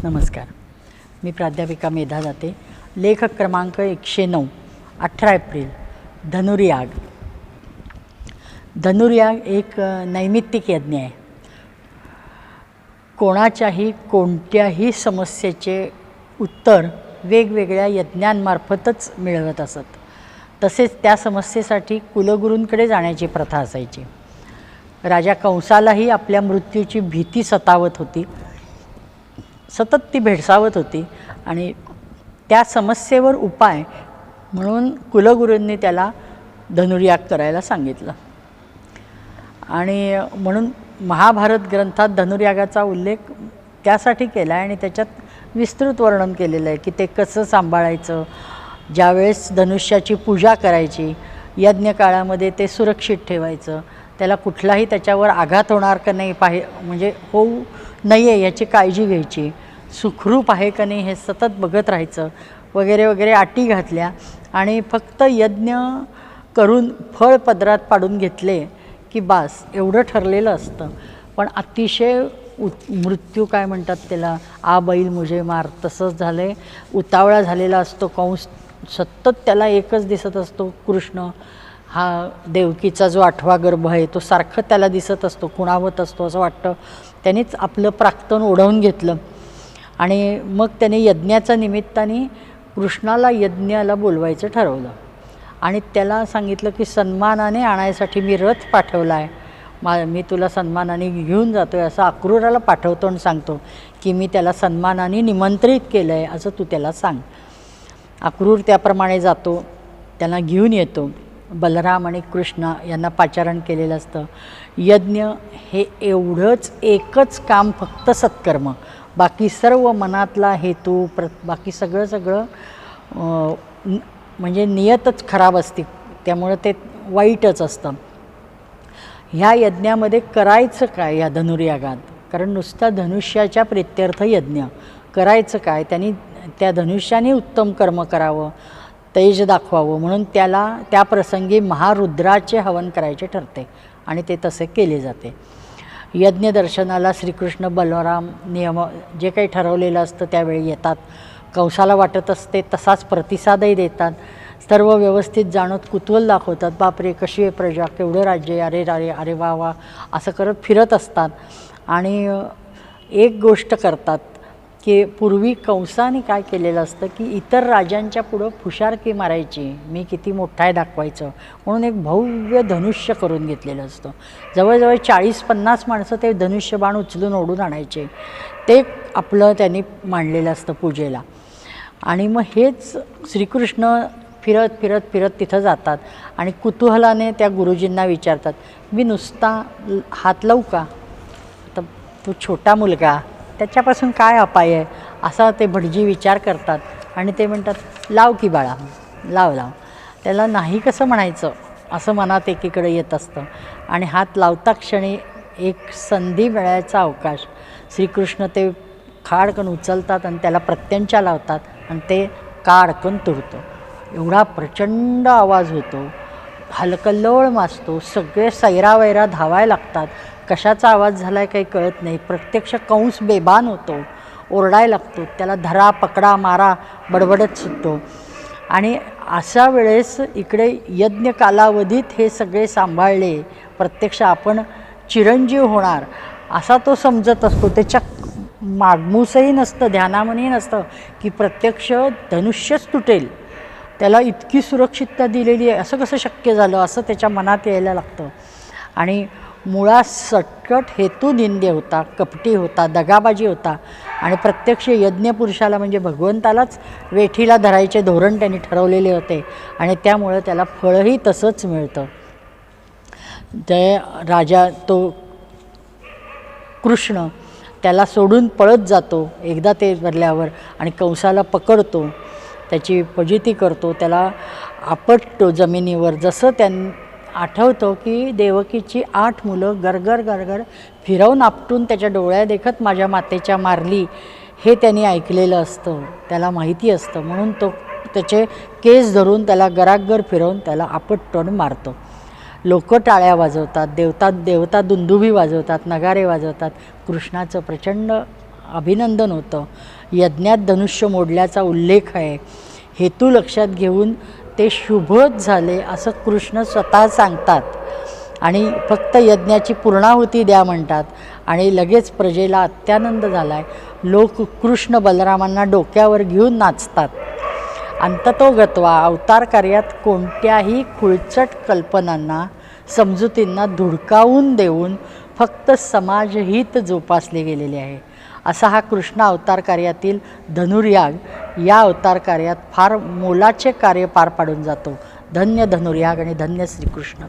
नमस्कार. मी प्राध्यापिका मेधा जाते. लेखक क्रमांक 109, 18 एप्रिल. धनुर्याग. धनुर्याग एक नैमित्तिक यज्ञ आहे. कोणत्याही समस्येचे उत्तर वेगवेगळ्या यज्ञांमार्फतच मिळवत असत. तसेच त्या समस्येसाठी कुलगुरूंकडे जाण्याची प्रथा असायची. राजा कंसालाही आपल्या मृत्यूची भीती सतावत होती, सतत ती भेडसावत होती आणि त्या समस्येवर उपाय म्हणून कुलगुरूंनी त्याला धनुर्याग करायला सांगितलं. आणि म्हणून महाभारत ग्रंथात धनुर्यागाचा उल्लेख त्यासाठी केला आहे आणि त्याच्यात विस्तृत वर्णन केलेलं आहे की ते कसं सांभाळायचं, ज्यावेळेस धनुष्याची पूजा करायची, यज्ञकाळामध्ये ते सुरक्षित ठेवायचं, त्याला कुठलाही त्याच्यावर आघात होणार का नाही म्हणजे होऊ नये याची काळजी घ्यायची, सुखरूप आहे का नाही हे सतत बघत राहायचं वगैरे वगैरे अटी घातल्या. आणि फक्त यज्ञ करून फळ पदरात पाडून घेतले की बास एवढं ठरलेलं असतं. पण अतिशय मृत्यू काय म्हणतात त्याला, आ बैल मुझे मार, तसंच झालं आहे. उतावळा झालेला असतो कंस, सतत त्याला एकच दिसत असतो, कृष्ण हा देवकीचा जो 8वा गर्भ आहे तो सारखं त्याला दिसत असतो, खुणावत असतो. असं वाटतं त्यानेच आपलं प्राक्तन ओढवून घेतलं. आणि मग त्याने यज्ञाच्या निमित्ताने कृष्णाला यज्ञाला बोलवायचं ठरवलं आणि त्याला सांगितलं की सन्मानाने आणायसाठी मी रथ पाठवला आहे, मी तुला सन्मानाने घेऊन जातो आहे, असं अक्रूराला पाठवतो आणि सांगतो की मी त्याला सन्मानाने निमंत्रित केलं आहे असं तू त्याला सांग. अक्रूर त्याप्रमाणे जातो, त्यांना घेऊन येतो. बलराम आणि कृष्ण यांना पाचारण केलेलं असतं. यज्ञ हे एवढंच एकच काम, फक्त सत्कर्म, बाकी सर्व मनातला हेतू बाकी सगळं म्हणजे नियतच खराब असते, त्यामुळं ते वाईटच असतं. ह्या यज्ञामध्ये करायचं काय या धनुर्यागात, कारण नुसता धनुष्याच्या प्रीत्यर्थ यज्ञ करायचं काय, त्यांनी त्या धनुष्याने उत्तम कर्म करावं, तेज दाखवावं म्हणून त्याला त्या प्रसंगी महारुद्राचे हवन करायचे ठरते आणि ते तसे केले जाते. यज्ञ दर्शनाला श्रीकृष्ण बलराम जे काही ठरवलेलं असतं त्यावेळी येतात. कंसाला वाटत असते तसाच प्रतिसादही देतात. सर्व व्यवस्थित जाणत कुतूहल दाखवतात, बापरे कशी आहे प्रजा, केवढं राज्य आहे, अरे अरे अरे वा वा असं करत फिरत असतात. आणि एक गोष्ट करतात की पूर्वी कंसाने काय केलेलं असतं की इतर राजांच्या पुढं फुशारकी मारायची, मी किती मोठा आहे दाखवायचं म्हणून एक भव्य धनुष्य करून घेतलेलं असतं. जवळजवळ 40-50 माणसं ते धनुष्यबाण उचलून ओढून आणायचे. ते आपलं त्यांनी मांडलेलं असतं पूजेला. आणि मग हेच श्रीकृष्ण फिरत फिरत फिरत तिथं जातात आणि कुतूहलाने त्या गुरुजींना विचारतात, मी नुसता हात लावू का, तर तू छोटा मुलगा त्याच्यापासून काय अपाय आहे असा ते भटजी विचार करतात. आणि ते म्हणतात लाव की बाळा, लाव लाव. त्याला नाही कसं म्हणायचं असं मनात एकीकडे येत असतं. आणि हात लावता क्षणी एक संधी मिळायचा अवकाश, श्रीकृष्ण ते खाडकन उचलतात आणि त्याला प्रत्यंचा लावतात आणि ते काडकन तुडतं. एवढा प्रचंड आवाज होतो, हलकल्लोळ माजतो, सगळे सैरावैरा धावायला लागतात. कशाचा आवाज झाला आहे काही कळत नाही. प्रत्यक्ष कंस बेभान होतो, ओरडायला लागतो, त्याला धरा पकडा मारा बडबडत सुटतो. आणि अशा वेळेस इकडे यज्ञ कालावधीत हे सगळे सांभाळले, प्रत्यक्ष आपण चिरंजीव होणार असा तो समजत असतो. त्याच्या मागमूसही नसतं, ध्यानामनही नसतं की प्रत्यक्ष धनुष्यच तुटेल, त्याला इतकी सुरक्षितता दिलेली आहे, असं कसं शक्य झालं असं त्याच्या मनात यायला लागतं. आणि मुळात सटकट हेतू निंद्य होता, कपटी होता, दगाबाजी होता. आणि प्रत्यक्ष यज्ञपुरुषाला म्हणजे भगवंतालाच वेठीला धरायचे धोरण त्यांनी ठरवलेले होते आणि त्यामुळं त्याला फळही तसंच मिळतं. ते राजा तो कृष्ण त्याला सोडून पळत जातो एकदा ते भरल्यावर आणि कंसाला पकडतो, त्याची फजिती करतो, त्याला आपटतो जमिनीवर. जसं आठवतो की देवकीची 8 मुलं गरगर गरगर फिरवून आपटून त्याच्या डोळ्या देखत माझ्या मातेच्या मारली हे त्यांनी ऐकलेलं असतं, त्याला माहिती असतं. म्हणून तो त्याचे केस धरून त्याला गरागर फिरवून त्याला आपटतो आणि मारतो. लोक टाळ्या वाजवतात, देवता दुंदुभी वाजवतात, नगारे वाजवतात. कृष्णाचं प्रचंड अभिनंदन होतं. यज्ञात धनुष्य मोडल्याचा उल्लेख आहे. हेतू लक्षात घेऊन ते शुभच झाले असं कृष्ण स्वतः सांगतात आणि फक्त यज्ञाची पूर्णाहुती द्या म्हणतात आणि लगेच प्रजेला अत्यानंद झाला आहे. लोक कृष्ण बलरामांना डोक्यावर घेऊन नाचतात. अंततोगत्वा अवतार कार्यात कोणत्याही खुळचट कल्पनांना समजुतींना धुडकावून देऊन फक्त समाजहित जोपासले गेलेले आहे. असा हा कृष्ण अवतार कार्यातील धनुर्याग या अवतार कार्यात फार मोलाचे कार्य पार पाडून जातो. धन्य धनुर्याग आणि धन्य श्रीकृष्ण.